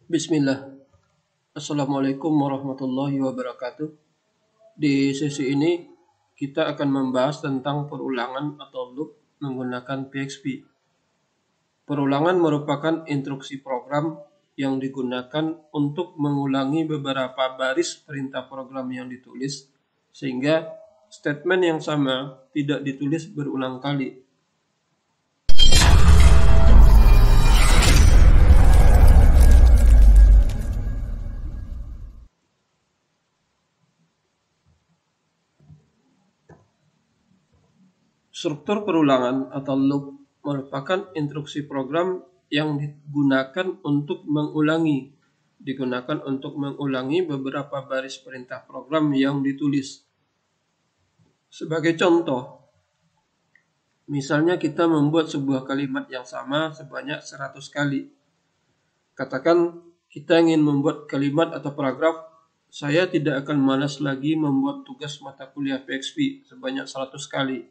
Bismillah. Assalamualaikum warahmatullahi wabarakatuh. Di sesi ini kita akan membahas tentang perulangan atau loop menggunakan PHP. Perulangan merupakan instruksi program yang digunakan untuk mengulangi beberapa baris perintah program yang ditulis, sehingga statement yang sama tidak ditulis berulang kali. Struktur perulangan atau loop merupakan instruksi program yang digunakan untuk mengulangi beberapa baris perintah program yang ditulis. Sebagai contoh, misalnya kita membuat sebuah kalimat yang sama sebanyak 100 kali. Katakan kita ingin membuat kalimat atau paragraf, saya tidak akan malas lagi membuat tugas mata kuliah PHP sebanyak 100 kali.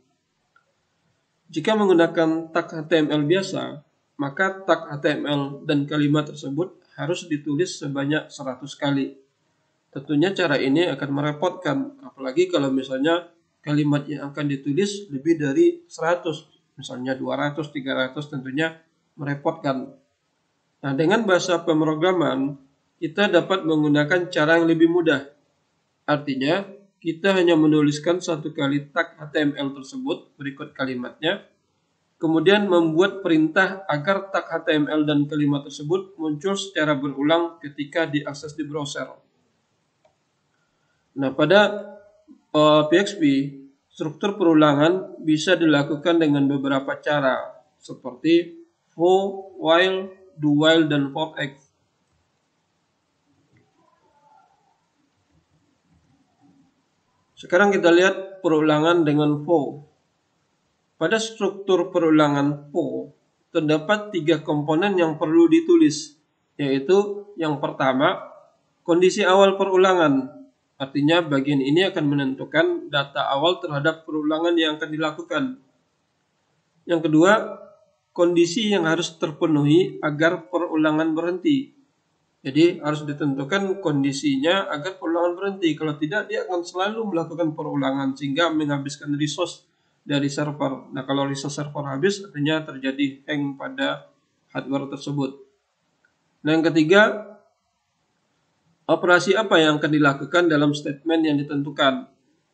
Jika menggunakan tag HTML biasa, maka tag HTML dan kalimat tersebut harus ditulis sebanyak 100 kali. Tentunya cara ini akan merepotkan, apalagi kalau misalnya kalimat yang akan ditulis lebih dari 100, misalnya 200, 300, tentunya merepotkan. Nah, dengan bahasa pemrograman, kita dapat menggunakan cara yang lebih mudah. Artinya, kita hanya menuliskan satu kali tag HTML tersebut berikut kalimatnya, kemudian membuat perintah agar tag HTML dan kalimat tersebut muncul secara berulang ketika diakses di browser. Nah, pada PHP, struktur perulangan bisa dilakukan dengan beberapa cara, seperti for, while, do while, dan for each. Sekarang kita lihat perulangan dengan for. Pada struktur perulangan for, terdapat 3 komponen yang perlu ditulis, yaitu yang pertama, kondisi awal perulangan. Artinya bagian ini akan menentukan data awal terhadap perulangan yang akan dilakukan. Yang kedua, kondisi yang harus terpenuhi agar perulangan berhenti. Jadi harus ditentukan kondisinya agar perulangan berhenti. Kalau tidak, dia akan selalu melakukan perulangan sehingga menghabiskan resource dari server. Nah, kalau resource server habis, artinya terjadi hang pada hardware tersebut. Nah, yang ketiga, operasi apa yang akan dilakukan dalam statement yang ditentukan.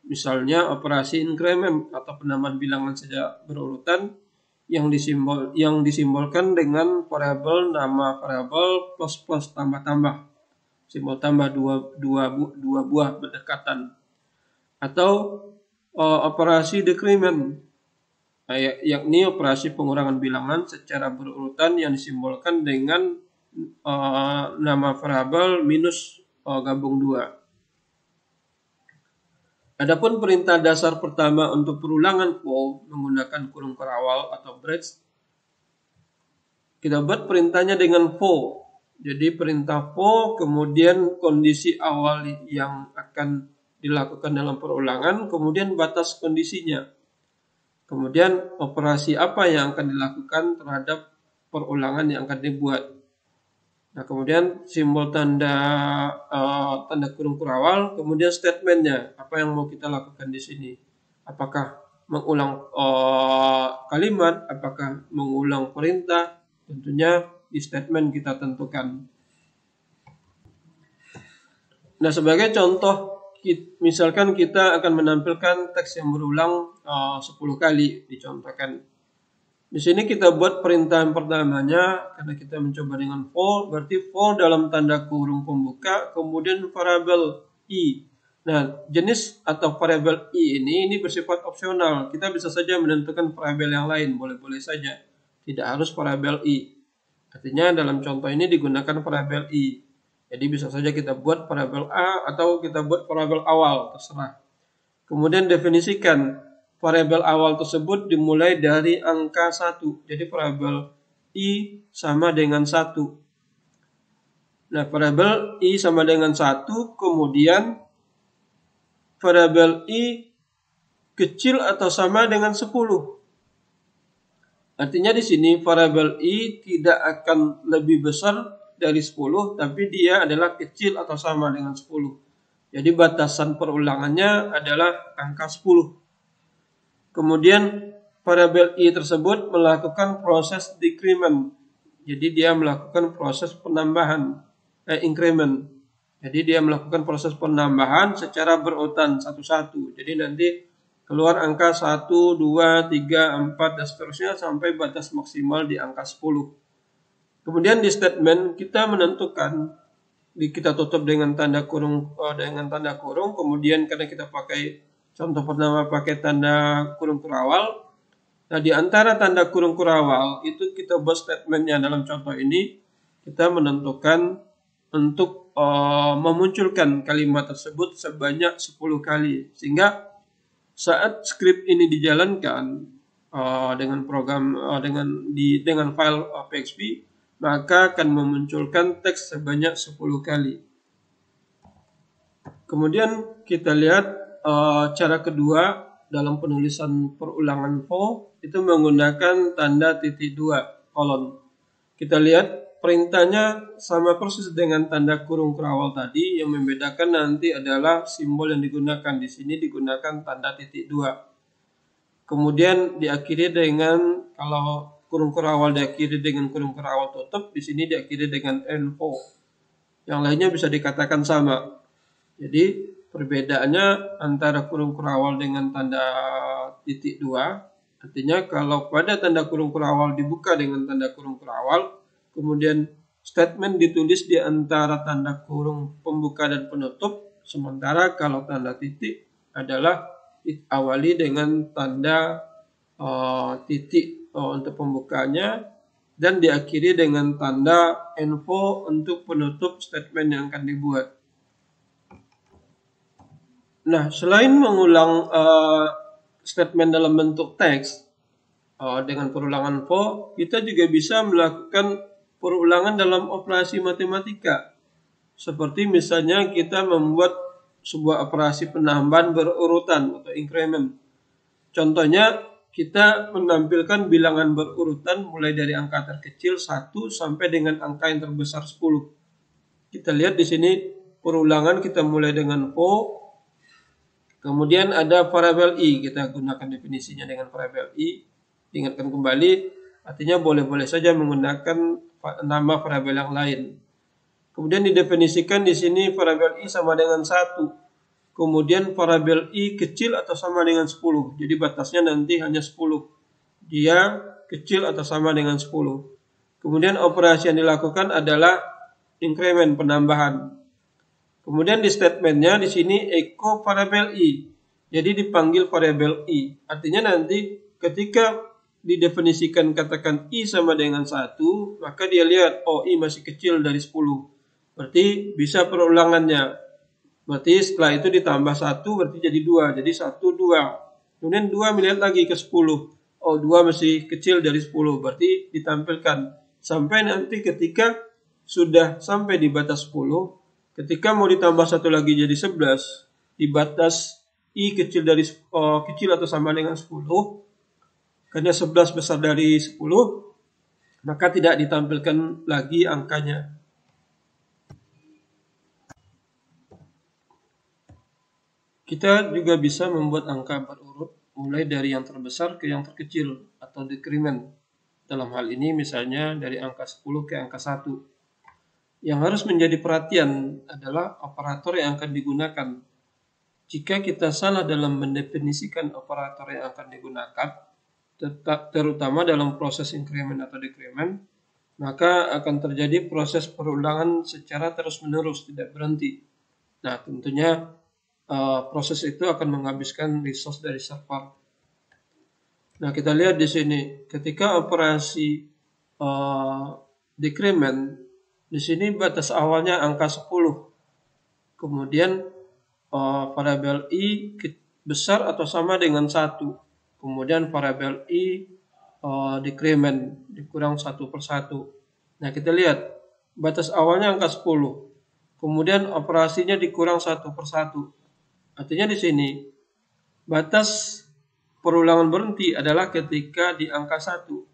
Misalnya operasi increment atau penambahan bilangan saja berurutan yang disimbolkan dengan variabel nama variabel plus tambah, simbol tambah dua buah berdekatan, atau operasi decrement, yakni operasi pengurangan bilangan secara berurutan yang disimbolkan dengan nama variabel minus gabung 2. Adapun perintah dasar pertama untuk perulangan for menggunakan kurung kerawal atau brace, kita buat perintahnya dengan for. Jadi perintah for, kemudian kondisi awal yang akan dilakukan dalam perulangan, kemudian batas kondisinya. Kemudian operasi apa yang akan dilakukan terhadap perulangan yang akan dibuat. Nah, kemudian simbol tanda kurung kurawal, kemudian statementnya, apa yang mau kita lakukan di sini. Apakah mengulang kalimat, apakah mengulang perintah, tentunya di statement kita tentukan. Nah, sebagai contoh, misalkan kita akan menampilkan teks yang berulang 10 kali, dicontohkan. Di sini kita buat perintah yang pertamanya, karena kita mencoba dengan for, berarti for dalam tanda kurung pembuka, kemudian variabel i. Nah, jenis atau variabel i ini bersifat opsional. Kita bisa saja menentukan variabel yang lain, boleh-boleh saja. Tidak harus variabel i. Artinya dalam contoh ini digunakan variabel i. Jadi bisa saja kita buat variabel a atau kita buat variabel awal, terserah. Kemudian definisikan. Variabel awal tersebut dimulai dari angka 1. Jadi variabel i sama dengan 1. Nah, variabel i sama dengan 1, kemudian variabel i kecil atau sama dengan 10. Artinya di sini variabel i tidak akan lebih besar dari 10, tapi dia adalah kecil atau sama dengan 10. Jadi batasan perulangannya adalah angka 10. Kemudian variabel i tersebut melakukan proses decrement. Jadi dia melakukan proses penambahan, increment. Jadi dia melakukan proses penambahan secara berurutan satu-satu. Jadi nanti keluar angka 1, 2, 3, 4, dan seterusnya sampai batas maksimal di angka 10. Kemudian di statement kita menentukan, kita tutup dengan tanda kurung, kemudian karena kita pakai contoh pertama pakai tanda kurung kurawal. Nah, di antara tanda kurung kurawal itu kita buat statementnya dalam contoh ini, kita menentukan untuk memunculkan kalimat tersebut sebanyak 10 kali. Sehingga saat script ini dijalankan dengan program dengan file PHP, maka akan memunculkan teks sebanyak 10 kali. Kemudian kita lihat cara kedua dalam penulisan perulangan for itu menggunakan tanda titik 2 kolon. Kita lihat perintahnya sama persis dengan tanda kurung kurawal tadi, yang membedakan nanti adalah simbol yang digunakan. Di sini digunakan tanda titik 2. Kemudian diakhiri dengan, kalau kurung kurawal diakhiri dengan kurung kurawal tutup, di sini diakhiri dengan info. Yang lainnya bisa dikatakan sama. Jadi perbedaannya antara kurung kurawal dengan tanda titik 2, artinya kalau pada tanda kurung kurawal dibuka dengan tanda kurung kurawal, kemudian statement ditulis di antara tanda kurung pembuka dan penutup, sementara kalau tanda titik adalah diawali dengan tanda titik untuk pembukanya dan diakhiri dengan tanda info untuk penutup statement yang akan dibuat. Nah, selain mengulang statement dalam bentuk teks dengan perulangan for, kita juga bisa melakukan perulangan dalam operasi matematika. Seperti misalnya kita membuat sebuah operasi penambahan berurutan atau increment. Contohnya kita menampilkan bilangan berurutan mulai dari angka terkecil 1 sampai dengan angka yang terbesar 10. Kita lihat di sini perulangan kita mulai dengan for. Kemudian ada variabel i, kita gunakan definisinya dengan variabel i. Ingatkan kembali, artinya boleh-boleh saja menggunakan nama variabel yang lain. Kemudian didefinisikan di sini variabel i sama dengan 1. Kemudian variabel i kecil atau sama dengan 10. Jadi batasnya nanti hanya 10. Dia kecil atau sama dengan 10. Kemudian operasi yang dilakukan adalah increment, penambahan. Kemudian di statementnya di sini echo variabel i. Jadi dipanggil variabel i. Artinya nanti ketika didefinisikan katakan i sama dengan 1, maka dia lihat i masih kecil dari 10. Berarti bisa perulangannya. Berarti setelah itu ditambah 1 berarti jadi 2. Jadi 1, 2. Kemudian 2 melihat lagi ke 10. 2 masih kecil dari 10. Berarti ditampilkan. Sampai nanti ketika sudah sampai di batas 10, ketika mau ditambah 1 lagi jadi 11, di batas i kecil atau sama dengan 10, karena 11 besar dari 10, maka tidak ditampilkan lagi angkanya. Kita juga bisa membuat angka berurut mulai dari yang terbesar ke yang terkecil atau decrement. Dalam hal ini misalnya dari angka 10 ke angka 1. Yang harus menjadi perhatian adalah operator yang akan digunakan. Jika kita salah dalam mendefinisikan operator yang akan digunakan, terutama dalam proses increment atau decrement, maka akan terjadi proses perulangan secara terus-menerus, tidak berhenti. Nah, tentunya proses itu akan menghabiskan resource dari server. Nah, kita lihat di sini, ketika operasi decrement, di sini batas awalnya angka 10. Kemudian variabel i besar atau sama dengan 1. Kemudian variabel i decrement dikurang 1/1. Nah, kita lihat batas awalnya angka 10. Kemudian operasinya dikurang 1/1. Artinya di sini batas perulangan berhenti adalah ketika di angka 1.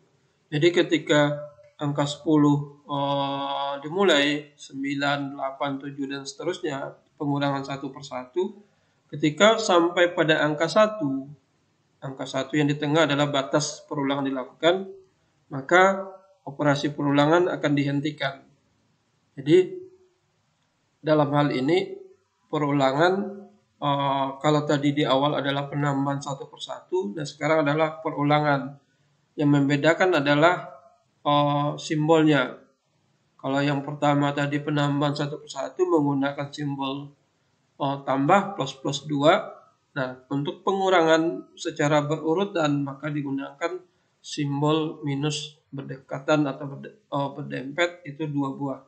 Jadi ketika angka 10 dimulai 9, 8, 7 dan seterusnya, pengurangan satu persatu. Ketika sampai pada angka 1 yang di tengah adalah batas perulangan dilakukan, maka operasi perulangan akan dihentikan. Jadi dalam hal ini perulangan kalau tadi di awal adalah penambahan satu persatu, dan sekarang adalah perulangan. Yang membedakan adalah simbolnya. Kalau yang pertama tadi penambahan satu persatu menggunakan simbol tambah plus 2. Nah, untuk pengurangan secara berurutan maka digunakan simbol minus berdekatan atau berdempet, itu 2 buah.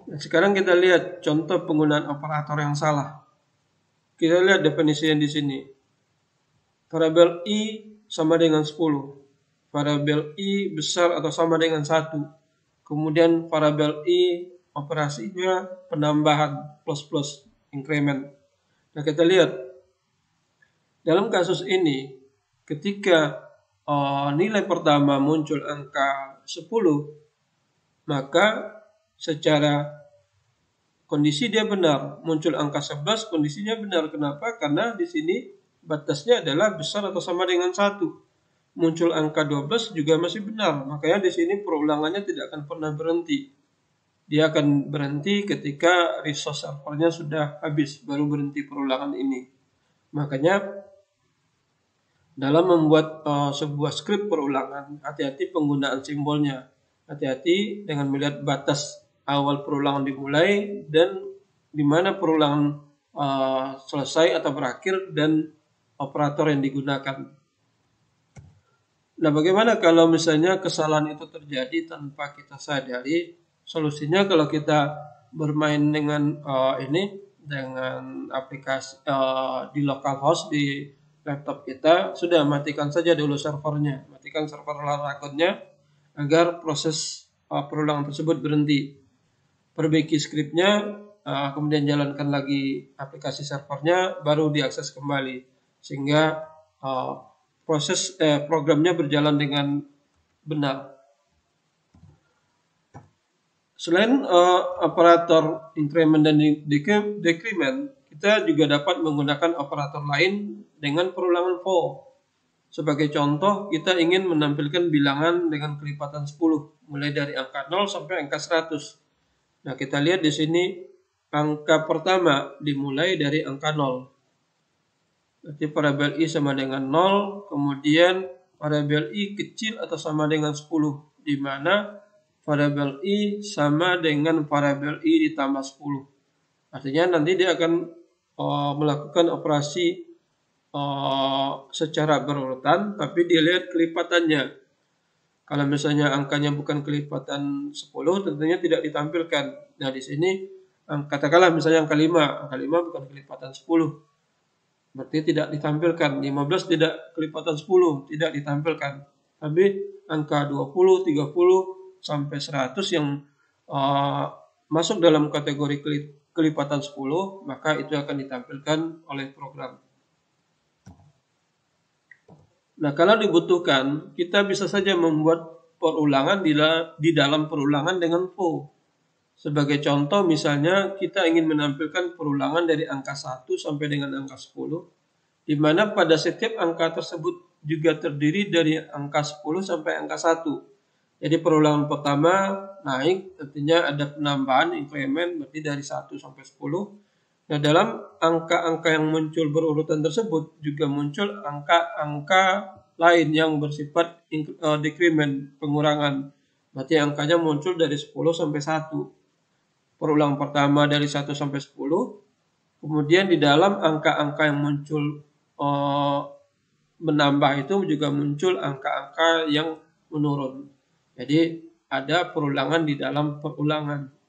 Nah, sekarang kita lihat contoh penggunaan operator yang salah. Kita lihat definisi yang di sini. Variabel i sama dengan 10. Variabel i besar atau sama dengan 1. Kemudian variabel i operasinya penambahan plus increment. Nah, kita lihat dalam kasus ini ketika nilai pertama muncul angka 10, maka secara kondisi dia benar. Muncul angka 11, kondisinya benar. Kenapa? Karena di sini batasnya adalah besar atau sama dengan 1. Muncul angka 12 juga masih benar. Makanya di sini perulangannya tidak akan pernah berhenti. Dia akan berhenti ketika resource servernya sudah habis, baru berhenti perulangan ini. Makanya dalam membuat sebuah script perulangan, hati-hati penggunaan simbolnya. Hati-hati dengan melihat batas awal perulangan dimulai dan di mana perulangan selesai atau berakhir dan operator yang digunakan. Nah, bagaimana kalau misalnya kesalahan itu terjadi tanpa kita sadari? Solusinya kalau kita bermain dengan dengan aplikasi di localhost di laptop kita, sudah matikan saja dulu servernya, matikan server akunnya agar proses perulangan tersebut berhenti. Perbaiki scriptnya, kemudian jalankan lagi aplikasi servernya, baru diakses kembali sehingga proses programnya berjalan dengan benar. Selain operator increment dan decrement, kita juga dapat menggunakan operator lain dengan perulangan for. Sebagai contoh, kita ingin menampilkan bilangan dengan kelipatan 10, mulai dari angka 0 sampai angka 100. Nah, kita lihat di sini angka pertama dimulai dari angka 0. Berarti variabel i sama dengan 0, kemudian variabel i kecil atau sama dengan 10, di mana variabel i sama dengan variabel i ditambah 10. Artinya nanti dia akan melakukan operasi secara berurutan, tapi dilihat kelipatannya. Kalau misalnya angkanya bukan kelipatan 10, tentunya tidak ditampilkan. Nah, di sini katakanlah misalnya angka 5 bukan kelipatan 10. Berarti tidak ditampilkan. 15 tidak kelipatan 10, tidak ditampilkan. Tapi angka 20, 30 sampai 100 yang masuk dalam kategori kelipatan 10, maka itu akan ditampilkan oleh program. Nah, kalau dibutuhkan, kita bisa saja membuat perulangan di dalam perulangan dengan for. Sebagai contoh, misalnya kita ingin menampilkan perulangan dari angka 1 sampai dengan angka 10, di mana pada setiap angka tersebut juga terdiri dari angka 10 sampai angka 1. Jadi perulangan pertama naik, artinya ada penambahan increment, berarti dari 1 sampai 10. Nah, dalam angka-angka yang muncul berurutan tersebut juga muncul angka-angka lain yang bersifat decrement, pengurangan. Berarti angkanya muncul dari 10 sampai 1. Perulangan pertama dari 1 sampai 10. Kemudian di dalam angka-angka yang muncul menambah itu juga muncul angka-angka yang menurun. Jadi ada perulangan di dalam perulangan.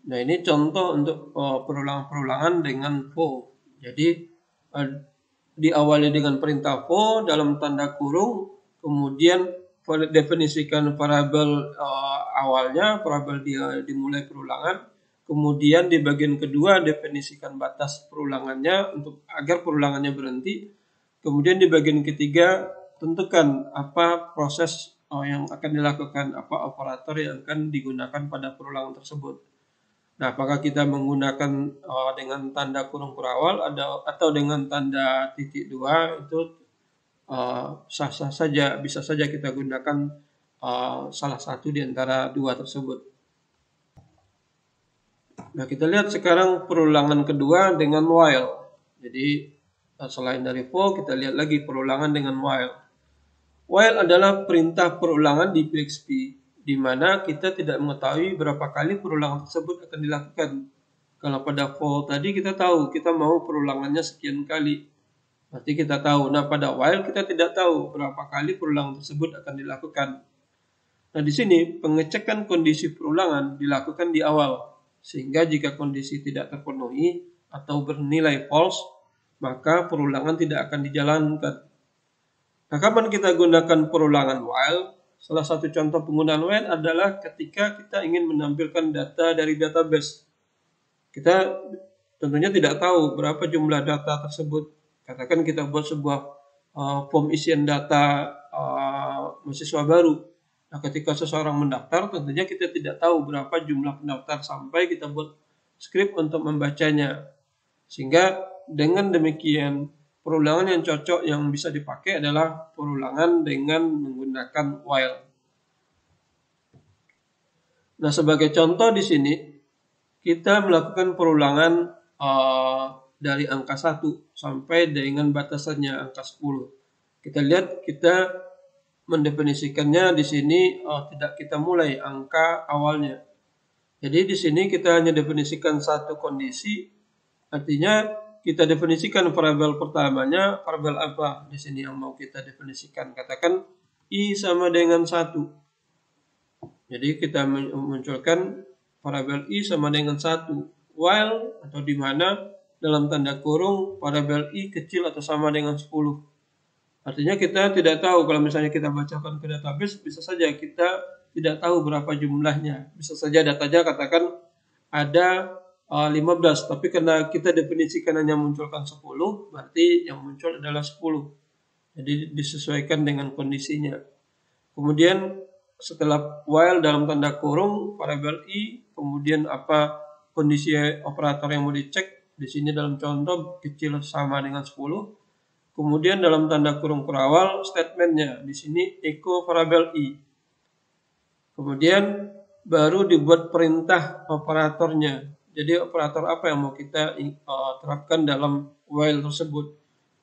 Nah, ini contoh untuk perulangan-perulangan dengan for. Jadi diawali dengan perintah for dalam tanda kurung, kemudian definisikan variabel awalnya, variabel dia dimulai perulangan, kemudian di bagian kedua definisikan batas perulangannya untuk agar perulangannya berhenti, kemudian di bagian ketiga tentukan apa proses yang akan dilakukan, apa operator yang akan digunakan pada perulangan tersebut. Nah, apakah kita menggunakan dengan tanda kurung kurawal atau dengan tanda titik dua, itu sah-sah saja, bisa saja kita gunakan salah satu di antara dua tersebut. Nah, kita lihat sekarang perulangan kedua dengan while. Jadi selain dari for, kita lihat lagi perulangan dengan while. While adalah perintah perulangan di PHP, di mana kita tidak mengetahui berapa kali perulangan tersebut akan dilakukan. Kalau pada for tadi kita tahu kita mau perulangannya sekian kali, berarti kita tahu. Nah, pada while kita tidak tahu berapa kali perulangan tersebut akan dilakukan. Nah, di sini pengecekan kondisi perulangan dilakukan di awal. Sehingga jika kondisi tidak terpenuhi atau bernilai false, maka perulangan tidak akan dijalankan. Nah, kapan kita gunakan perulangan while? Salah satu contoh penggunaan while adalah ketika kita ingin menampilkan data dari database. Kita tentunya tidak tahu berapa jumlah data tersebut. Katakan kita buat sebuah form isian data mahasiswa baru. Nah, ketika seseorang mendaftar, tentunya kita tidak tahu berapa jumlah pendaftar sampai kita buat skrip untuk membacanya. Sehingga dengan demikian, perulangan yang cocok yang bisa dipakai adalah perulangan dengan menggunakan while. Nah, sebagai contoh di sini, kita melakukan perulangan dari angka 1 sampai dengan batasannya angka 10. Kita lihat, kita mendefinisikannya di sini tidak kita mulai angka awalnya. Jadi di sini kita hanya definisikan satu kondisi, artinya kita definisikan variabel pertamanya, variabel apa di sini yang mau kita definisikan. Katakan i sama dengan 1. Jadi kita munculkan variabel i sama dengan 1, while atau di mana dalam tanda kurung variabel i kecil atau sama dengan 10. Artinya kita tidak tahu, kalau misalnya kita bacakan ke database, bisa saja kita tidak tahu berapa jumlahnya. Bisa saja datanya katakan ada 15, tapi karena kita definisikan hanya munculkan 10, berarti yang muncul adalah 10. Jadi disesuaikan dengan kondisinya. Kemudian setelah while dalam tanda kurung variabel i, kemudian apa kondisi operator yang mau dicek, di sini dalam contoh kecil sama dengan 10. Kemudian dalam tanda kurung kurawal statementnya di sini echo variabel i. Kemudian baru dibuat perintah operatornya. Jadi operator apa yang mau kita terapkan dalam while tersebut.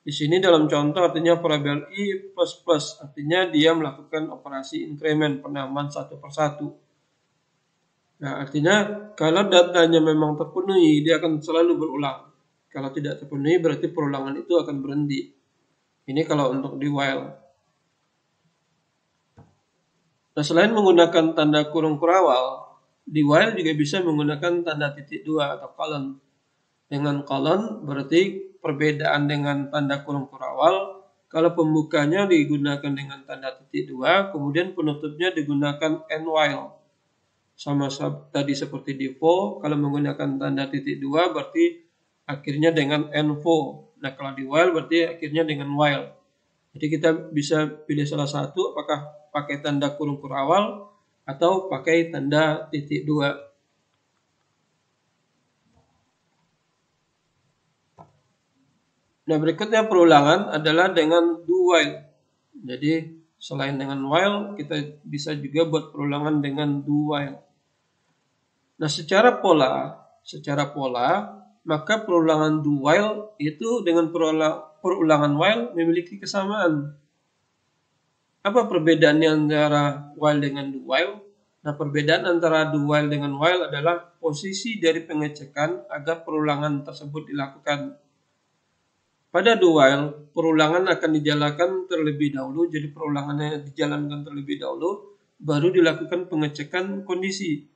Di sini dalam contoh artinya variabel i plus artinya dia melakukan operasi increment penambahan satu persatu. Nah, artinya kalau datanya memang terpenuhi, dia akan selalu berulang. Kalau tidak terpenuhi berarti perulangan itu akan berhenti. Ini kalau untuk di while. Nah, selain menggunakan tanda kurung kurawal, di while juga bisa menggunakan tanda titik dua atau colon. Dengan colon berarti perbedaan dengan tanda kurung kurawal. Kalau pembukanya digunakan dengan tanda titik dua, kemudian penutupnya digunakan and while. Sama tadi seperti di for, kalau menggunakan tanda titik dua berarti akhirnya dengan and for. Nah, kalau di while berarti akhirnya dengan while. Jadi kita bisa pilih salah satu, apakah pakai tanda kurung kurawal atau pakai tanda titik dua. Nah, berikutnya perulangan adalah dengan do while. Jadi selain dengan while, kita bisa juga buat perulangan dengan do while. Nah, secara pola, maka perulangan do while itu dengan perulangan while memiliki kesamaan. Apa perbedaannya antara while dengan do while? Nah, perbedaan antara do while dengan while adalah posisi dari pengecekan agar perulangan tersebut dilakukan. Pada do while, perulangan akan dijalankan terlebih dahulu, jadi perulangannya dijalankan terlebih dahulu, baru dilakukan pengecekan kondisi.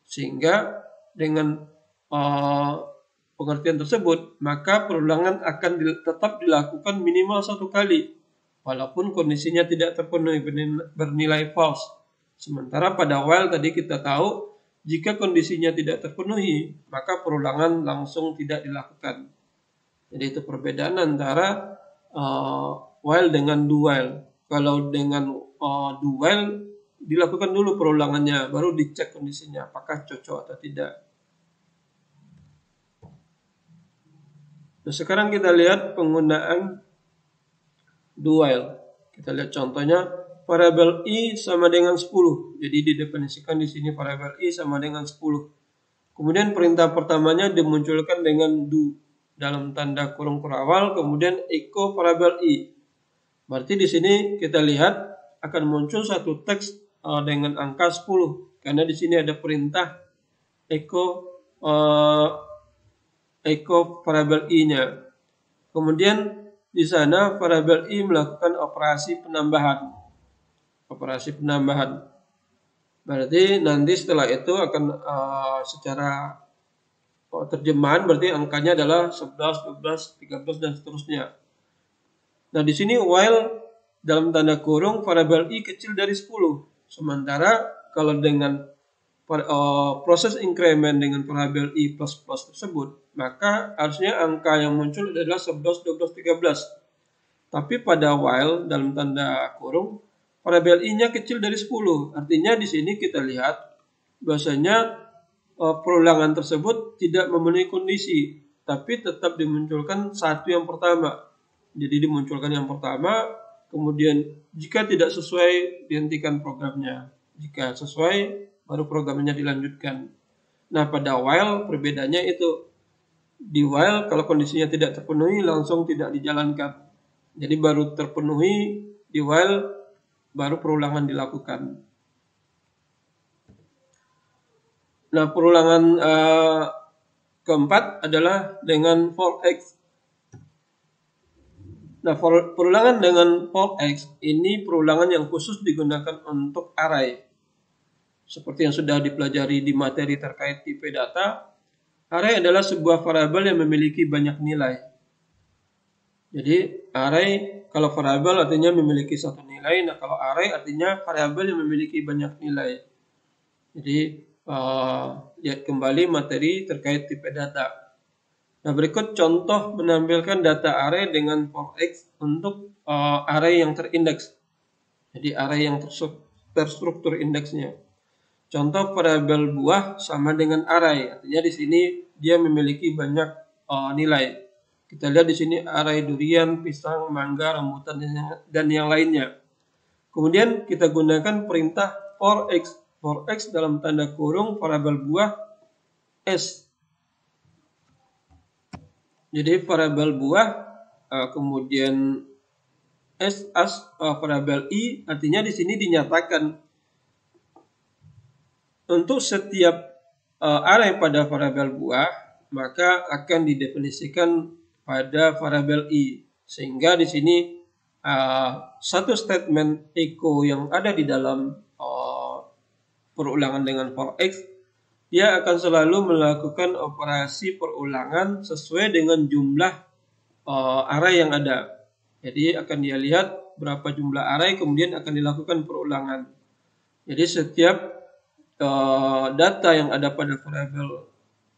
Sehingga dengan pengertian tersebut, maka perulangan akan tetap dilakukan minimal satu kali, walaupun kondisinya tidak terpenuhi bernilai false. Sementara pada while tadi kita tahu, jika kondisinya tidak terpenuhi, maka perulangan langsung tidak dilakukan. Jadi itu perbedaan antara while dengan do while. Kalau dengan do while dilakukan dulu perulangannya, baru dicek kondisinya apakah cocok atau tidak. Nah, sekarang kita lihat penggunaan do while. Kita lihat contohnya, variabel i sama dengan 10. Jadi didefinisikan di sini variabel i sama dengan 10. Kemudian perintah pertamanya dimunculkan dengan do dalam tanda kurung kurawal, kemudian echo variabel i. Berarti di sini kita lihat akan muncul satu teks dengan angka 10 karena di sini ada perintah echo variabel i-nya. Kemudian di sana variabel i melakukan operasi penambahan. Berarti nanti setelah itu akan secara terjemahan berarti angkanya adalah 11, 12, 13 dan seterusnya. Nah, di sini while dalam tanda kurung variabel i kecil dari 10. Sementara kalau dengan proses increment dengan variabel i plus tersebut, maka harusnya angka yang muncul adalah 11, 12, 13. Tapi pada while dalam tanda kurung variabel i-nya kecil dari 10. Artinya di sini kita lihat bahwasanya perulangan tersebut tidak memenuhi kondisi, tapi tetap dimunculkan satu yang pertama. Jadi dimunculkan yang pertama, kemudian jika tidak sesuai dihentikan programnya. Jika sesuai baru programnya dilanjutkan. Nah, pada while perbedaannya itu. Di while kalau kondisinya tidak terpenuhi langsung tidak dijalankan. Jadi baru terpenuhi di while baru perulangan dilakukan. Nah, perulangan keempat adalah dengan for x. Nah, perulangan dengan for x ini perulangan yang khusus digunakan untuk array. Seperti yang sudah dipelajari di materi terkait tipe data, array adalah sebuah variabel yang memiliki banyak nilai. Jadi array kalau variabel artinya memiliki satu nilai, nah kalau array artinya variabel yang memiliki banyak nilai. Jadi lihat kembali materi terkait tipe data. Nah, berikut contoh menampilkan data array dengan for x untuk array yang terindeks. Jadi array yang terstruktur indeksnya. Contoh variabel buah sama dengan array. Artinya di sini dia memiliki banyak nilai. Kita lihat di sini array durian, pisang, mangga, rambutan dan yang lainnya. Kemudian kita gunakan perintah for x. For x dalam tanda kurung variabel buah s. Jadi variabel buah kemudian s as variabel i artinya di sini dinyatakan untuk setiap array pada variabel buah maka akan didefinisikan pada variabel i, sehingga di sini satu statement echo yang ada di dalam perulangan dengan for x, dia akan selalu melakukan operasi perulangan sesuai dengan jumlah array yang ada. Jadi akan dia lihat berapa jumlah array, kemudian akan dilakukan perulangan. Jadi setiap data yang ada pada variabel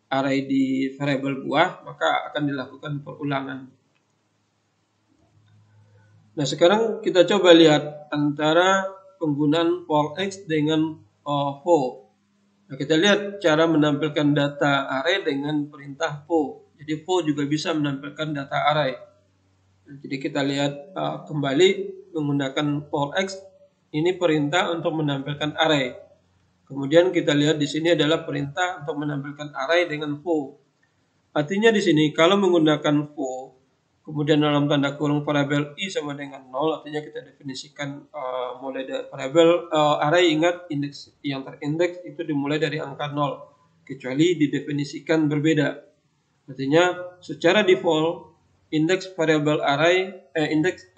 array di variabel buah, maka akan dilakukan perulangan. Nah, sekarang kita coba lihat antara penggunaan for x dengan for. Nah, kita lihat cara menampilkan data array dengan perintah for. Jadi for juga bisa menampilkan data array. Jadi kita lihat kembali menggunakan for x, ini perintah untuk menampilkan array. Kemudian kita lihat di sini adalah perintah untuk menampilkan array dengan for. Artinya di sini kalau menggunakan for, kemudian dalam tanda kurung variabel i sama dengan 0, artinya kita definisikan mulai dari variabel array, ingat indeks yang terindeks itu dimulai dari angka 0, kecuali didefinisikan berbeda. Artinya secara default indeks variabel array indeks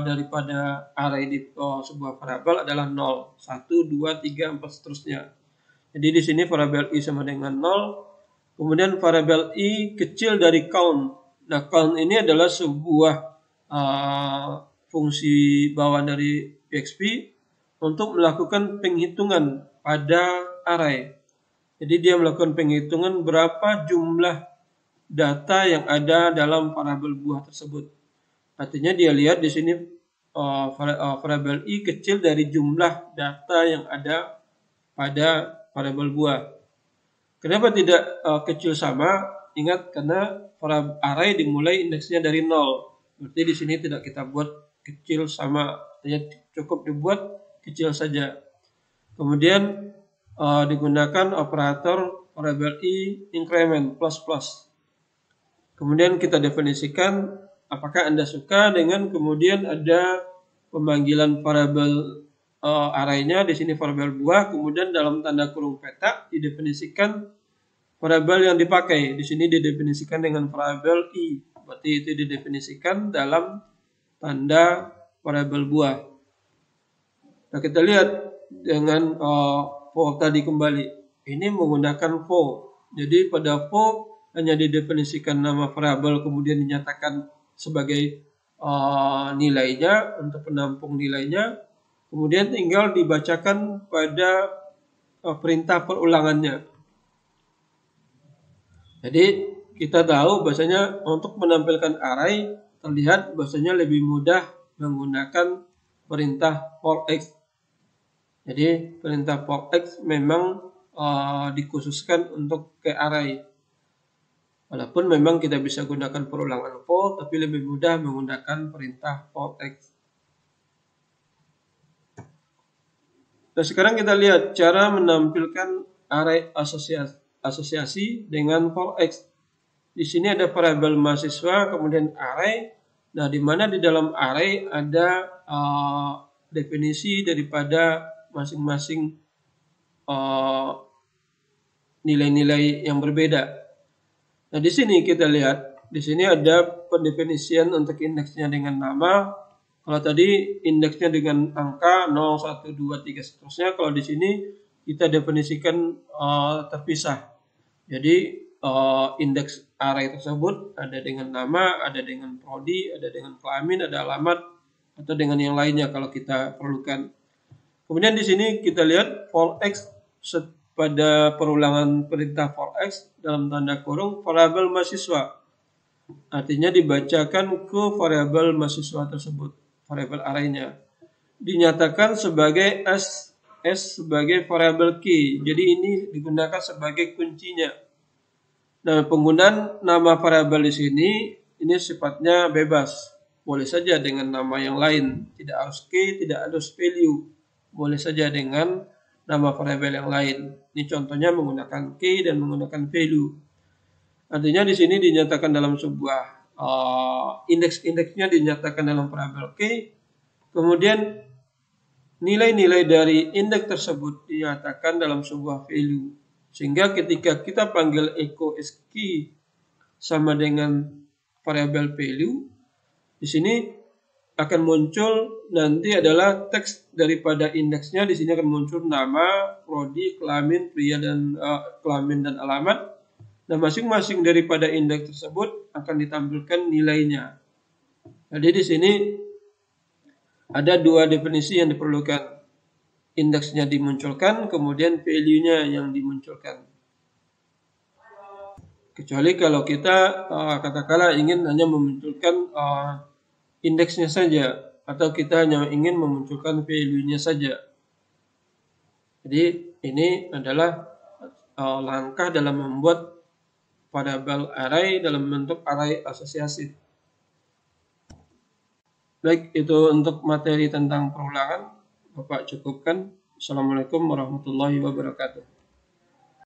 daripada array di sebuah variabel adalah 0, 1, 2, 3, 4 seterusnya. Jadi di sini variabel i sama dengan 0, kemudian variabel i kecil dari count. Nah, count ini adalah sebuah fungsi bawaan dari PHP untuk melakukan penghitungan pada array. Jadi dia melakukan penghitungan berapa jumlah data yang ada dalam variabel buah tersebut. Artinya dia lihat di sini variabel i kecil dari jumlah data yang ada pada variabel buah. Kenapa tidak kecil sama? Ingat, karena array dimulai indeksnya dari 0. Berarti di sini tidak kita buat kecil sama, cukup dibuat kecil saja. Kemudian digunakan operator variabel i increment plus. Kemudian kita definisikan apakah Anda suka dengan kemudian ada pemanggilan variabel array-nya, di sini variabel buah, kemudian dalam tanda kurung peta didefinisikan variabel yang dipakai. Di sini didefinisikan dengan variabel i. Berarti itu didefinisikan dalam tanda variabel buah. Nah, kita lihat dengan for tadi kembali. Ini menggunakan for. Jadi pada for hanya didefinisikan nama variabel kemudian dinyatakan sebagai nilainya untuk penampung nilainya. Kemudian tinggal dibacakan pada perintah perulangannya. Jadi kita tahu bahasanya untuk menampilkan array terlihat bahasanya lebih mudah menggunakan perintah for x. Jadi perintah for x memang dikhususkan untuk ke array. Walaupun memang kita bisa gunakan perulangan for, tapi lebih mudah menggunakan perintah for x. Nah, sekarang kita lihat cara menampilkan array asosiasi dengan for x. Di sini ada variabel mahasiswa, kemudian array. Nah, di mana di dalam array ada definisi daripada masing-masing nilai-nilai yang berbeda. Nah, di sini kita lihat, di sini ada pendefinisian untuk indeksnya dengan nama. Kalau tadi indeksnya dengan angka 0, 1, 2, 3 seterusnya. Kalau di sini kita definisikan terpisah. Jadi indeks array tersebut ada dengan nama, ada dengan prodi, ada dengan kelamin, ada alamat, atau dengan yang lainnya kalau kita perlukan. Kemudian di sini kita lihat for x pada perulangan perintah for x dalam tanda kurung variabel mahasiswa. Artinya dibacakan ke variabel mahasiswa tersebut, variabel array-nya. Dinyatakan sebagai s sebagai variabel key. Jadi ini digunakan sebagai kuncinya. Nah, penggunaan nama variabel di sini ini sifatnya bebas. Boleh saja dengan nama yang lain, tidak harus key, tidak harus value. Boleh saja dengan nama variabel yang lain. Ini contohnya menggunakan key dan menggunakan value. Artinya di sini dinyatakan dalam sebuah indeks-indeksnya dinyatakan dalam variabel key. Kemudian nilai-nilai dari indeks tersebut dinyatakan dalam sebuah value. Sehingga ketika kita panggil echo key sama dengan variabel value, di sini akan muncul nanti adalah teks daripada indeksnya. Di sini akan muncul nama, prodi, kelamin, pria dan kelamin dan alamat. Nah, masing-masing daripada indeks tersebut akan ditampilkan nilainya. Jadi di sini ada dua definisi yang diperlukan. Indeksnya dimunculkan, kemudian value-nya yang dimunculkan. Kecuali kalau kita katakanlah ingin hanya memunculkan indeksnya saja, atau kita hanya ingin memunculkan value-nya saja. Jadi ini adalah langkah dalam membuat variabel array dalam bentuk array asosiasi. Baik, itu untuk materi tentang perulangan. Bapak cukupkan. Assalamualaikum warahmatullahi wabarakatuh.